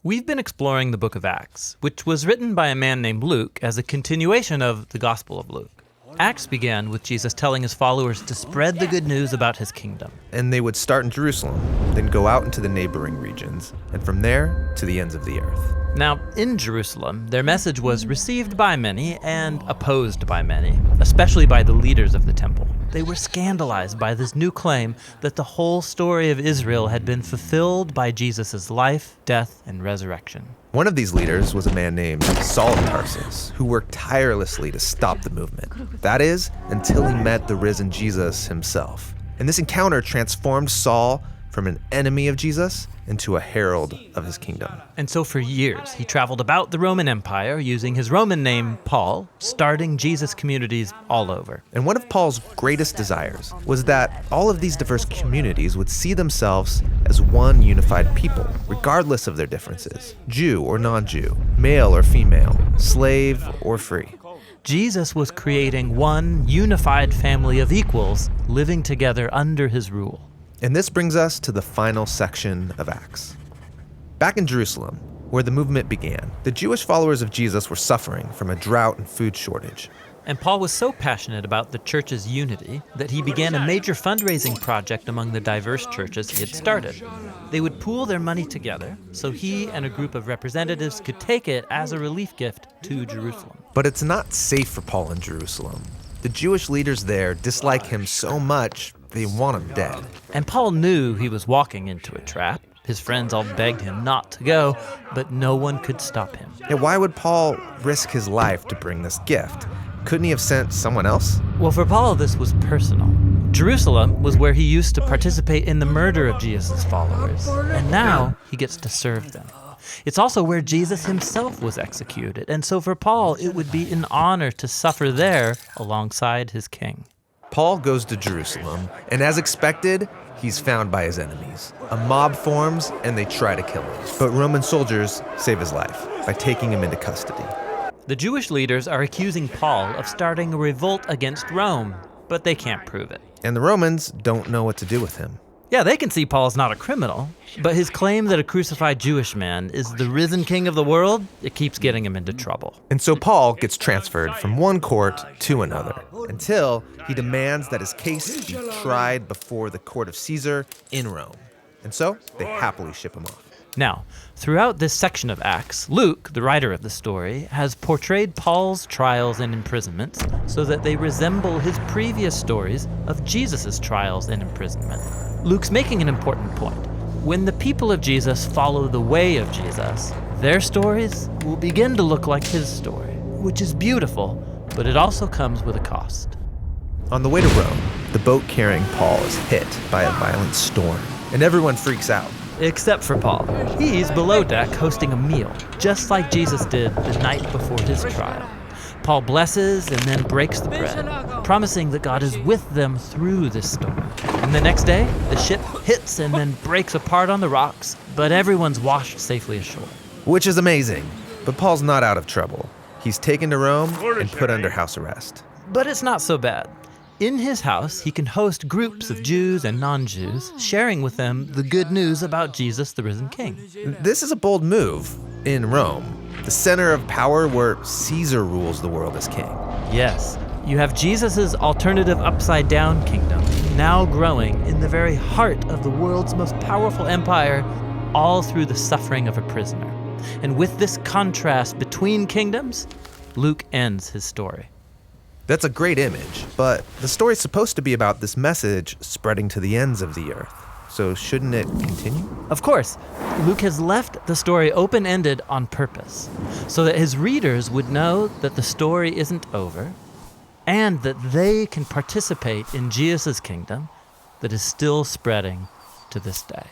We've been exploring the book of Acts, which was written by a man named Luke as a continuation of the Gospel of Luke. Acts began with Jesus telling his followers to spread the good news about his kingdom. And they would start in Jerusalem, then go out into the neighboring regions, and from there to the ends of the earth. Now, in Jerusalem, their message was received by many and opposed by many, especially by the leaders of the temple. They were scandalized by this new claim that the whole story of Israel had been fulfilled by Jesus' life, death, and resurrection. One of these leaders was a man named Saul of Tarsus, who worked tirelessly to stop the movement. That is, until he met the risen Jesus himself. And this encounter transformed Saul from an enemy of Jesus into a herald of his kingdom. And so for years, he traveled about the Roman Empire using his Roman name, Paul, starting Jesus communities all over. And one of Paul's greatest desires was that all of these diverse communities would see themselves as one unified people, regardless of their differences, Jew or non-Jew, male or female, slave or free. Jesus was creating one unified family of equals living together under his rule. And this brings us to the final section of Acts. Back in Jerusalem, where the movement began, the Jewish followers of Jesus were suffering from a drought and food shortage. And Paul was so passionate about the church's unity that he began a major fundraising project among the diverse churches he had started. They would pool their money together so he and a group of representatives could take it as a relief gift to Jerusalem. But it's not safe for Paul in Jerusalem. The Jewish leaders there dislike him so much they want him dead. And Paul knew he was walking into a trap. His friends all begged him not to go, but no one could stop him. Yeah, why would Paul risk his life to bring this gift? Couldn't he have sent someone else? Well, for Paul, this was personal. Jerusalem was where he used to participate in the murder of Jesus' followers, and now he gets to serve them. It's also where Jesus himself was executed, and so for Paul, it would be an honor to suffer there alongside his king. Paul goes to Jerusalem, and as expected, he's found by his enemies. A mob forms, and they try to kill him. But Roman soldiers save his life by taking him into custody. The Jewish leaders are accusing Paul of starting a revolt against Rome, but they can't prove it. And the Romans don't know what to do with him. Yeah, they can see Paul's not a criminal, but his claim that a crucified Jewish man is the risen king of the world, it keeps getting him into trouble. And so Paul gets transferred from one court to another until he demands that his case be tried before the court of Caesar in Rome. And so they happily ship him off. Now, throughout this section of Acts, Luke, the writer of the story, has portrayed Paul's trials and imprisonments so that they resemble his previous stories of Jesus' trials and imprisonment. Luke's making an important point. When the people of Jesus follow the way of Jesus, their stories will begin to look like his story, which is beautiful, but it also comes with a cost. On the way to Rome, the boat carrying Paul is hit by a violent storm, and everyone freaks out. Except for Paul. He's below deck hosting a meal, just like Jesus did the night before his trial. Paul blesses and then breaks the bread, promising that God is with them through this storm. And the next day, the ship hits and then breaks apart on the rocks, but everyone's washed safely ashore. Which is amazing, but Paul's not out of trouble. He's taken to Rome and put under house arrest. But it's not so bad. In his house, he can host groups of Jews and non-Jews, sharing with them the good news about Jesus, the risen king. This is a bold move in Rome, the center of power where Caesar rules the world as king. Yes, you have Jesus' alternative upside-down kingdom, now growing in the very heart of the world's most powerful empire, all through the suffering of a prisoner. And with this contrast between kingdoms, Luke ends his story. That's a great image, but the story's supposed to be about this message spreading to the ends of the earth. So shouldn't it continue? Of course, Luke has left the story open-ended on purpose, so that his readers would know that the story isn't over, and that they can participate in Jesus' kingdom that is still spreading to this day.